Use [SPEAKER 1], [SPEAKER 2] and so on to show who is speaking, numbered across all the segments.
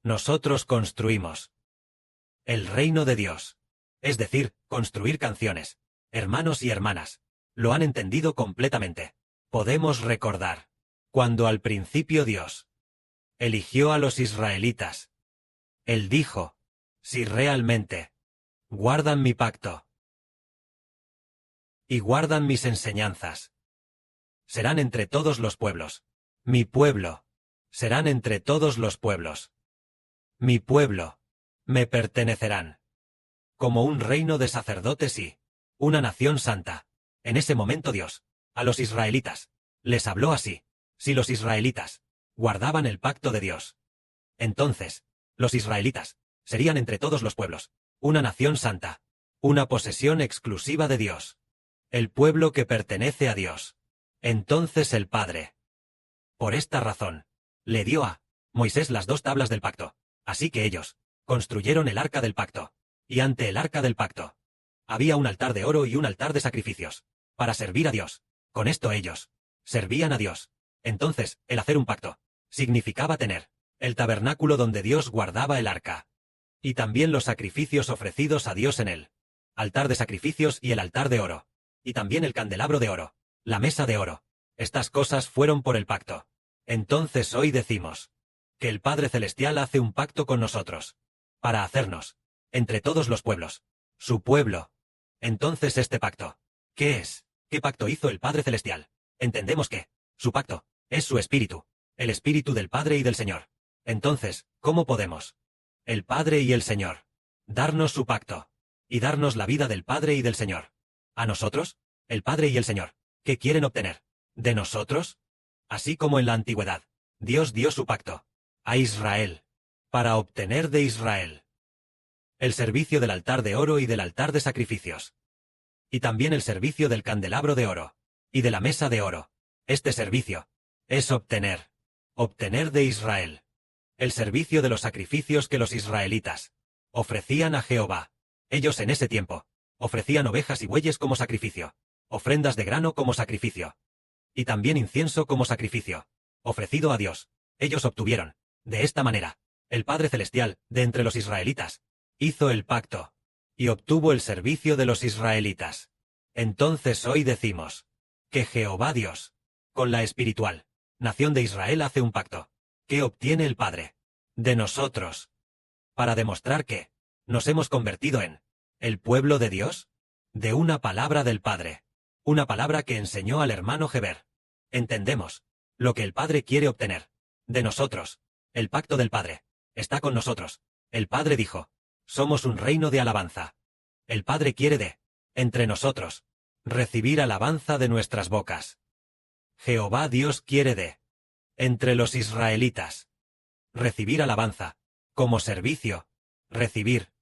[SPEAKER 1] Nosotros construimos el reino de Dios. Es decir, construir canciones. Hermanos y hermanas, lo han entendido completamente. Podemos recordar cuando al principio Dios eligió a los israelitas. Él dijo, si realmente guardan mi pacto y guardan mis enseñanzas, serán entre todos los pueblos. Mi pueblo serán entre todos los pueblos. Mi pueblo me pertenecerán como un reino de sacerdotes y una nación santa. En ese momento Dios, a los israelitas, les habló así. Si los israelitas guardaban el pacto de Dios, entonces, los israelitas serían entre todos los pueblos, una nación santa, una posesión exclusiva de Dios, el pueblo que pertenece a Dios. Entonces el Padre, por esta razón, le dio a Moisés las 2 tablas del pacto. Así que ellos construyeron el arca del pacto. Y ante el arca del pacto había un altar de oro y un altar de sacrificios, para servir a Dios. Con esto ellos servían a Dios. Entonces, el hacer un pacto significaba tener el tabernáculo donde Dios guardaba el arca. Y también los sacrificios ofrecidos a Dios en el altar de sacrificios y el altar de oro. Y también el candelabro de oro, la mesa de oro. Estas cosas fueron por el pacto. Entonces hoy decimos que el Padre Celestial hace un pacto con nosotros, para hacernos entre todos los pueblos, su pueblo. Entonces este pacto, ¿qué es? ¿Qué pacto hizo el Padre Celestial? Entendemos que su pacto es su espíritu, el espíritu del Padre y del Señor. Entonces, ¿cómo podemos el Padre y el Señor darnos su pacto y darnos la vida del Padre y del Señor? ¿A nosotros, el Padre y el Señor, qué quieren obtener de nosotros? Así como en la antigüedad, Dios dio su pacto a Israel, para obtener de Israel el servicio del altar de oro y del altar de sacrificios. Y también el servicio del candelabro de oro y de la mesa de oro. Este servicio es obtener de Israel el servicio de los sacrificios que los israelitas ofrecían a Jehová. Ellos en ese tiempo ofrecían ovejas y bueyes como sacrificio, ofrendas de grano como sacrificio, y también incienso como sacrificio, ofrecido a Dios. Ellos obtuvieron, de esta manera, el Padre Celestial, de entre los israelitas, hizo el pacto, y obtuvo el servicio de los israelitas. Entonces hoy decimos que Jehová Dios, con la espiritual nación de Israel hace un pacto. ¿Qué obtiene el Padre de nosotros? Para demostrar que nos hemos convertido en el pueblo de Dios, de una palabra del Padre, una palabra que enseñó al hermano Heber. Entendemos lo que el Padre quiere obtener de nosotros. El pacto del Padre está con nosotros. El Padre dijo, somos un reino de alabanza. El Padre quiere de entre nosotros recibir alabanza de nuestras bocas. Jehová Dios quiere de entre los israelitas recibir alabanza como servicio, recibir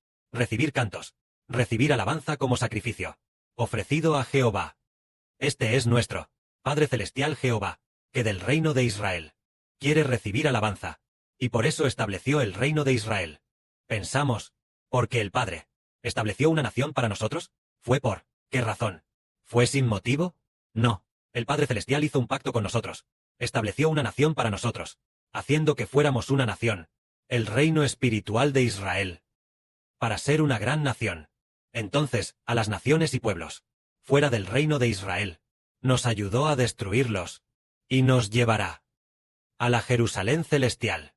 [SPEAKER 1] cantos, recibir alabanza como sacrificio, ofrecido a Jehová. Este es nuestro Padre Celestial Jehová, que del reino de Israel quiere recibir alabanza, y por eso estableció el reino de Israel. Pensamos, ¿porque el Padre estableció una nación para nosotros? ¿Fue por qué razón? ¿Fue sin motivo? No, el Padre Celestial hizo un pacto con nosotros, estableció una nación para nosotros, haciendo que fuéramos una nación, el reino espiritual de Israel, para ser una gran nación. Entonces, a las naciones y pueblos, fuera del reino de Israel, nos ayudó a destruirlos, y nos llevará a la Jerusalén celestial.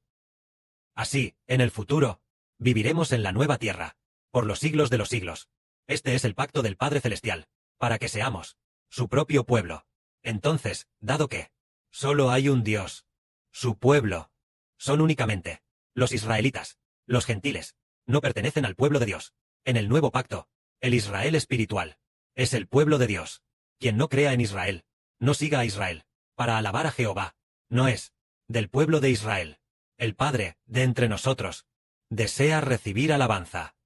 [SPEAKER 1] Así, en el futuro, viviremos en la nueva tierra, por los siglos de los siglos. Este es el pacto del Padre Celestial, para que seamos su propio pueblo. Entonces, dado que solo hay un Dios, su pueblo son únicamente los israelitas, los gentiles, no pertenecen al pueblo de Dios. En el nuevo pacto, el Israel espiritual es el pueblo de Dios. Quien no crea en Israel, no siga a Israel, para alabar a Jehová, no es del pueblo de Israel. El Padre, de entre nosotros, desea recibir alabanza.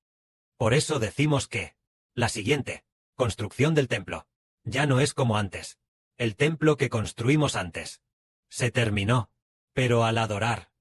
[SPEAKER 1] Por eso decimos que la siguiente construcción del templo ya no es como antes. El templo que construimos antes se terminó, pero al adorar,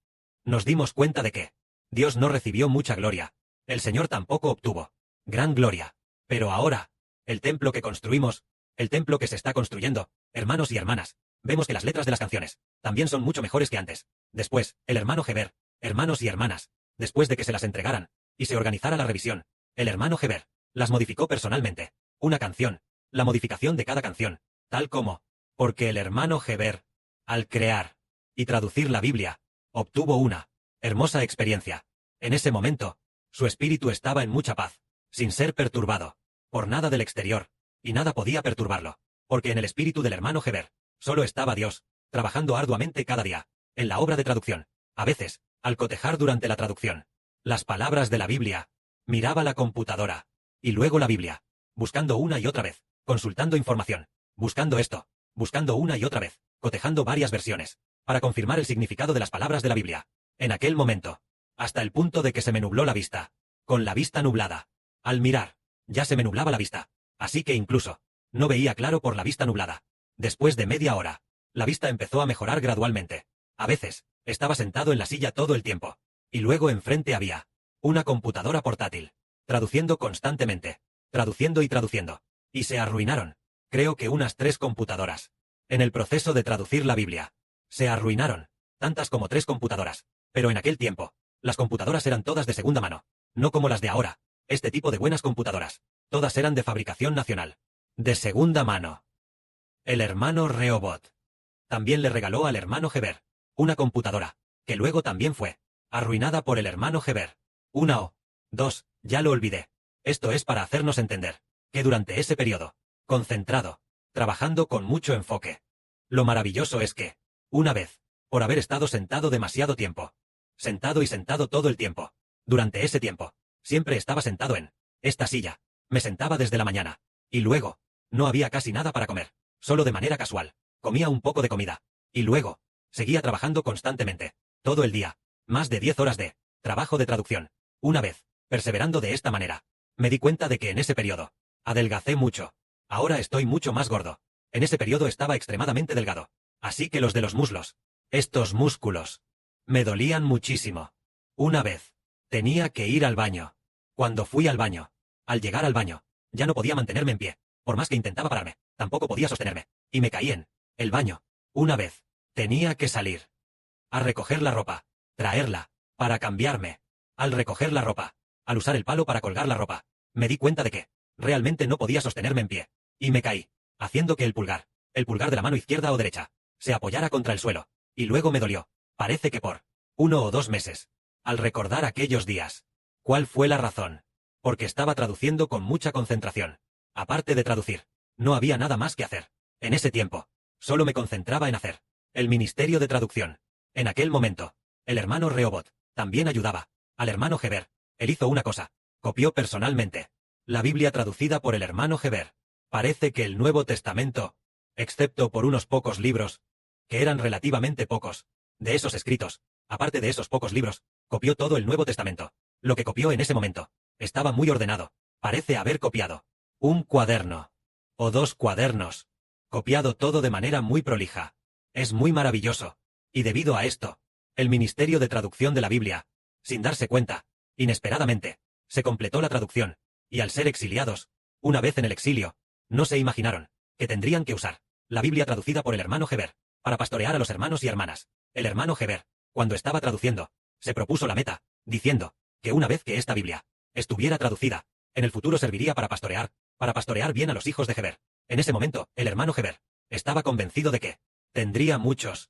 [SPEAKER 1] nos dimos cuenta de que Dios no recibió mucha gloria, el Señor tampoco obtuvo gran gloria, pero ahora, el templo que construimos, el templo que se está construyendo, hermanos y hermanas, vemos que las letras de las canciones también son mucho mejores que antes. Después, el hermano Heber, hermanos y hermanas, Después de que se las entregaran, y se organizara la revisión, el hermano Heber las modificó personalmente. Una canción, la modificación de cada canción, tal como, porque el hermano Heber, al crear y traducir la Biblia, obtuvo una hermosa experiencia. En ese momento, su espíritu estaba en mucha paz, sin ser perturbado por nada del exterior, y nada podía perturbarlo, porque en el espíritu del hermano Heber solo estaba Dios, trabajando arduamente cada día, en la obra de traducción. A veces, al cotejar durante la traducción las palabras de la Biblia, miraba la computadora, y luego la Biblia, buscando una y otra vez, consultando información, buscando esto, buscando una y otra vez, cotejando varias versiones, para confirmar el significado de las palabras de la Biblia. En aquel momento, hasta el punto de que se me nubló la vista, con la vista nublada. Al mirar, ya se me nublaba la vista, así que incluso, no veía claro por la vista nublada. Después de media hora, la vista empezó a mejorar gradualmente. A veces, estaba sentado en la silla todo el tiempo, y luego enfrente había una computadora portátil, traduciendo constantemente, traduciendo y traduciendo, y se arruinaron, creo que unas 3 computadoras. En el proceso de traducir la Biblia, se arruinaron, tantas como 3 computadoras, pero en aquel tiempo, las computadoras eran todas de segunda mano, no como las de ahora, este tipo de buenas computadoras, todas eran de fabricación nacional, de segunda mano. El hermano Rehoboth también le regaló al hermano Heber una computadora, que luego también fue arruinada por el hermano Heber. Una o dos, ya lo olvidé. Esto es para hacernos entender que durante ese periodo, concentrado, trabajando con mucho enfoque, lo maravilloso es que, una vez, por haber estado sentado demasiado tiempo, sentado y sentado todo el tiempo, durante ese tiempo, siempre estaba sentado en esta silla, me sentaba desde la mañana, y luego, no había casi nada para comer, solo de manera casual, comía un poco de comida, y luego, seguía trabajando constantemente, todo el día, más de 10 horas de trabajo de traducción. Una vez, perseverando de esta manera, me di cuenta de que en ese periodo, adelgacé mucho. Ahora estoy mucho más gordo. En ese periodo estaba extremadamente delgado. Así que los de los muslos, estos músculos, me dolían muchísimo. Una vez, tenía que ir al baño. Cuando fui al baño, al llegar al baño, ya no podía mantenerme en pie. Por más que intentaba pararme, tampoco podía sostenerme. Y me caí en el baño. Una vez, tenía que salir a recoger la ropa, traerla, para cambiarme. Al recoger la ropa, al usar el palo para colgar la ropa, me di cuenta de que, realmente no podía sostenerme en pie, y me caí, haciendo que el pulgar de la mano izquierda o derecha, se apoyara contra el suelo, y luego me dolió, parece que por 1 o 2 meses. Al recordar aquellos días, ¿cuál fue la razón? Porque estaba traduciendo con mucha concentración. Aparte de traducir, no había nada más que hacer. En ese tiempo, solo me concentraba en hacer el ministerio de traducción. En aquel momento, el hermano Rehoboth también ayudaba al hermano Heber. Él hizo una cosa, copió personalmente la Biblia traducida por el hermano Heber. Parece que el Nuevo Testamento, excepto por unos pocos libros, que eran relativamente pocos, de esos escritos, aparte de esos pocos libros, copió todo el Nuevo Testamento. Lo que copió en ese momento, estaba muy ordenado. Parece haber copiado un cuaderno, o 2 cuadernos, copiado todo de manera muy prolija. Es muy maravilloso. Y debido a esto, el ministerio de traducción de la Biblia, sin darse cuenta, inesperadamente, se completó la traducción, y al ser exiliados, una vez en el exilio, no se imaginaron que tendrían que usar la Biblia traducida por el hermano Heber para pastorear a los hermanos y hermanas. El hermano Heber, cuando estaba traduciendo, se propuso la meta, diciendo que una vez que esta Biblia estuviera traducida, en el futuro serviría para pastorear bien a los hijos de Heber. En ese momento, el hermano Heber estaba convencido de que tendría muchos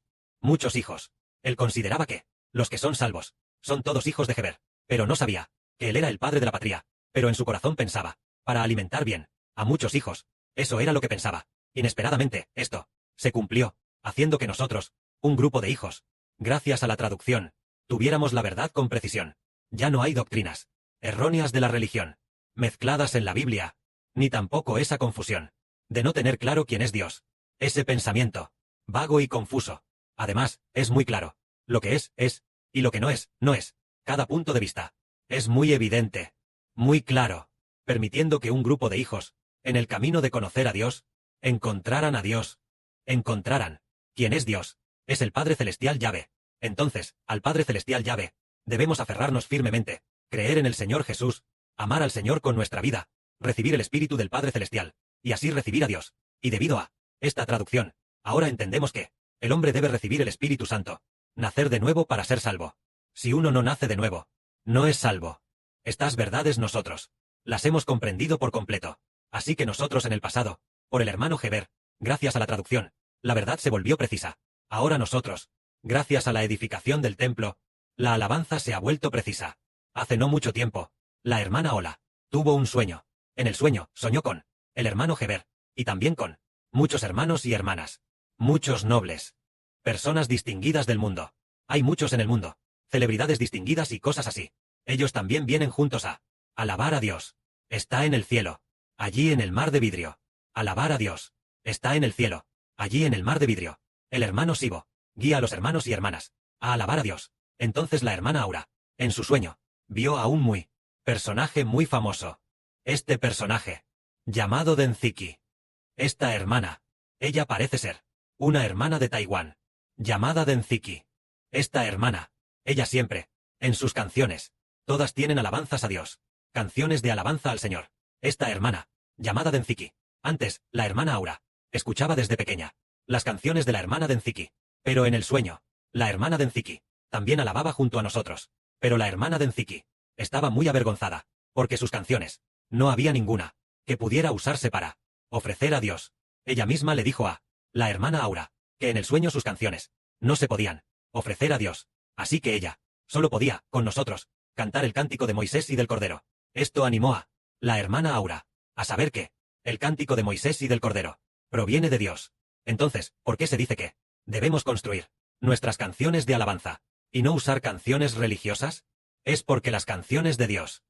[SPEAKER 1] hijos. Él consideraba que los que son salvos son todos hijos de Heber, pero no sabía que él era el padre de la patria. Pero en su corazón pensaba, para alimentar bien a muchos hijos. Eso era lo que pensaba. Inesperadamente, esto se cumplió, haciendo que nosotros, un grupo de hijos, gracias a la traducción, tuviéramos la verdad con precisión. Ya no hay doctrinas erróneas de la religión mezcladas en la Biblia, ni tampoco esa confusión de no tener claro quién es Dios. Ese pensamiento vago y confuso. Además, es muy claro. Lo que es, y lo que no es, no es. Cada punto de vista es muy evidente, muy claro, permitiendo que un grupo de hijos, en el camino de conocer a Dios, encontraran a Dios. Encontraran quién es Dios. Es el Padre Celestial Yahvé. Entonces, al Padre Celestial Yahvé, debemos aferrarnos firmemente, creer en el Señor Jesús, amar al Señor con nuestra vida, recibir el Espíritu del Padre Celestial, y así recibir a Dios. Y debido a esta traducción, ahora entendemos que el hombre debe recibir el Espíritu Santo, nacer de nuevo para ser salvo. Si uno no nace de nuevo, No es salvo. Estas verdades nosotros las hemos comprendido por completo. Así que nosotros en el pasado, por el hermano Heber, gracias a la traducción, la verdad se volvió precisa. Ahora nosotros, gracias a la edificación del templo, la alabanza se ha vuelto precisa. Hace no mucho tiempo, la hermana Ola tuvo un sueño. En el sueño, soñó con el hermano Heber, y también con muchos hermanos y hermanas, muchos nobles, personas distinguidas del mundo. Hay muchos en el mundo, celebridades distinguidas y cosas así. Ellos también vienen juntos a alabar a Dios. Está en el cielo, allí en el mar de vidrio. Alabar a Dios. Está en el cielo, allí en el mar de vidrio. El hermano Sibo guía a los hermanos y hermanas a alabar a Dios. Entonces la hermana Aura, en su sueño, vio a un personaje muy famoso. Este personaje, llamado Denziki. Esta hermana, ella parece ser una hermana de Taiwán, llamada Denziki. Esta hermana, ella siempre, en sus canciones, todas tienen alabanzas a Dios, canciones de alabanza al Señor. Esta hermana, llamada Denziki, antes, la hermana Aura, escuchaba desde pequeña las canciones de la hermana Denziki, pero en el sueño, la hermana Denziki también alababa junto a nosotros, pero la hermana Denziki estaba muy avergonzada, porque sus canciones, no había ninguna que pudiera usarse para ofrecer a Dios. Ella misma le dijo a la hermana Aura que en el sueño sus canciones no se podían ofrecer a Dios, así que ella solo podía, con nosotros, cantar el cántico de Moisés y del Cordero. Esto animó a la hermana Aura a saber que el cántico de Moisés y del Cordero proviene de Dios. Entonces, ¿por qué se dice que debemos construir nuestras canciones de alabanza y no usar canciones religiosas? Es porque las canciones de Dios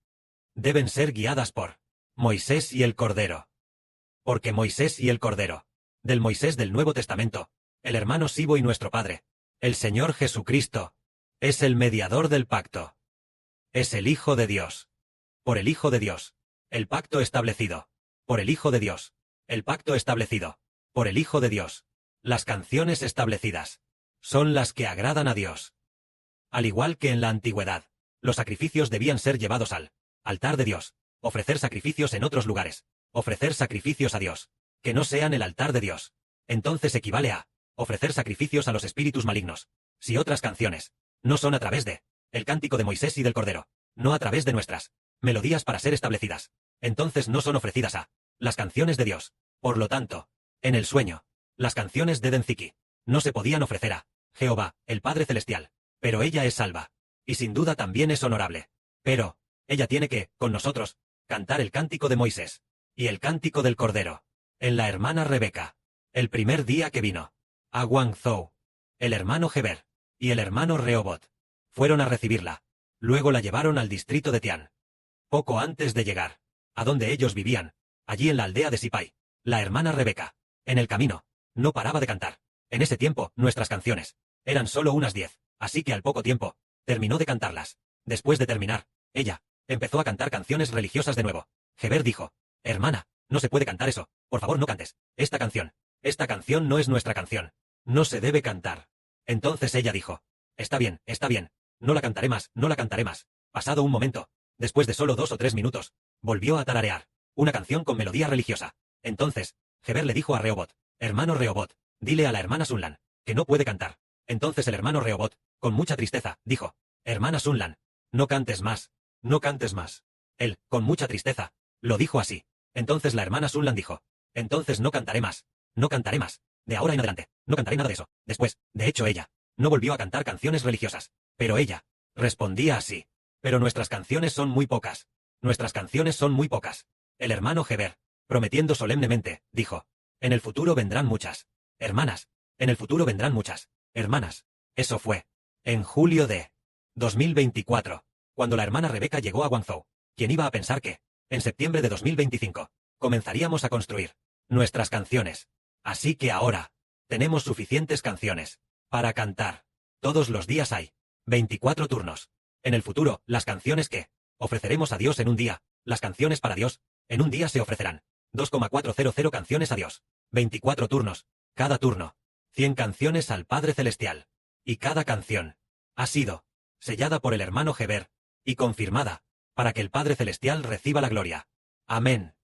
[SPEAKER 1] deben ser guiadas por Moisés y el Cordero. Porque Moisés y el Cordero, del Moisés del Nuevo Testamento, el hermano Sibo y nuestro Padre, el Señor Jesucristo, es el mediador del pacto. Es el Hijo de Dios. Por el Hijo de Dios, el pacto establecido. Por el Hijo de Dios, el pacto establecido. Por el Hijo de Dios, las canciones establecidas son las que agradan a Dios. Al igual que en la antigüedad, los sacrificios debían ser llevados al altar de Dios, ofrecer sacrificios en otros lugares, ofrecer sacrificios a Dios, que no sean el altar de Dios. Entonces equivale a ofrecer sacrificios a los espíritus malignos. Si otras canciones no son a través de el cántico de Moisés y del Cordero, no a través de nuestras melodías para ser establecidas, entonces no son ofrecidas a las canciones de Dios. Por lo tanto, en el sueño, las canciones de Denziki no se podían ofrecer a Jehová, el Padre Celestial, pero ella es salva, y sin duda también es honorable. Pero, ella tiene que, con nosotros, cantar el cántico de Moisés y el cántico del Cordero. En la hermana Rebeca, el primer día que vino a Guangzhou, el hermano Heber y el hermano Rehoboth fueron a recibirla. Luego la llevaron al distrito de Tian. Poco antes de llegar a donde ellos vivían, allí en la aldea de Sipai, la hermana Rebeca, en el camino, no paraba de cantar. En ese tiempo, nuestras canciones eran solo unas 10, así que al poco tiempo, terminó de cantarlas. Después de terminar, ella empezó a cantar canciones religiosas de nuevo. Heber dijo: hermana, no se puede cantar eso, por favor no cantes esta canción no es nuestra canción, no se debe cantar. Entonces ella dijo: está bien, no la cantaré más, no la cantaré más. Pasado un momento, después de solo 2 o 3 minutos, volvió a tararear una canción con melodía religiosa. Entonces, Heber le dijo a Rehoboth: hermano Rehoboth, dile a la hermana Sunlan que no puede cantar. Entonces el hermano Rehoboth, con mucha tristeza, dijo: hermana Sunlan, no cantes más, no cantes más. Él, con mucha tristeza, lo dijo así. Entonces la hermana Sunlan dijo: entonces no cantaré más, no cantaré más. De ahora en adelante, no cantaré nada de eso. Después, de hecho ella, no volvió a cantar canciones religiosas. Pero ella respondía así: pero nuestras canciones son muy pocas. Nuestras canciones son muy pocas. El hermano Heber, prometiendo solemnemente, dijo: en el futuro vendrán muchas hermanas. En el futuro vendrán muchas hermanas. Eso fue en julio de 2024, cuando la hermana Rebeca llegó a Guangzhou. ¿Quién iba a pensar que, en septiembre de 2025, comenzaríamos a construir nuestras canciones? Así que ahora, tenemos suficientes canciones para cantar. Todos los días hay 24 turnos. En el futuro, las canciones que ofreceremos a Dios en un día, las canciones para Dios, en un día se ofrecerán 2,400 canciones a Dios. 24 turnos, cada turno, 100 canciones al Padre Celestial. Y cada canción ha sido sellada por el hermano Heber y confirmada para que el Padre Celestial reciba la gloria. Amén.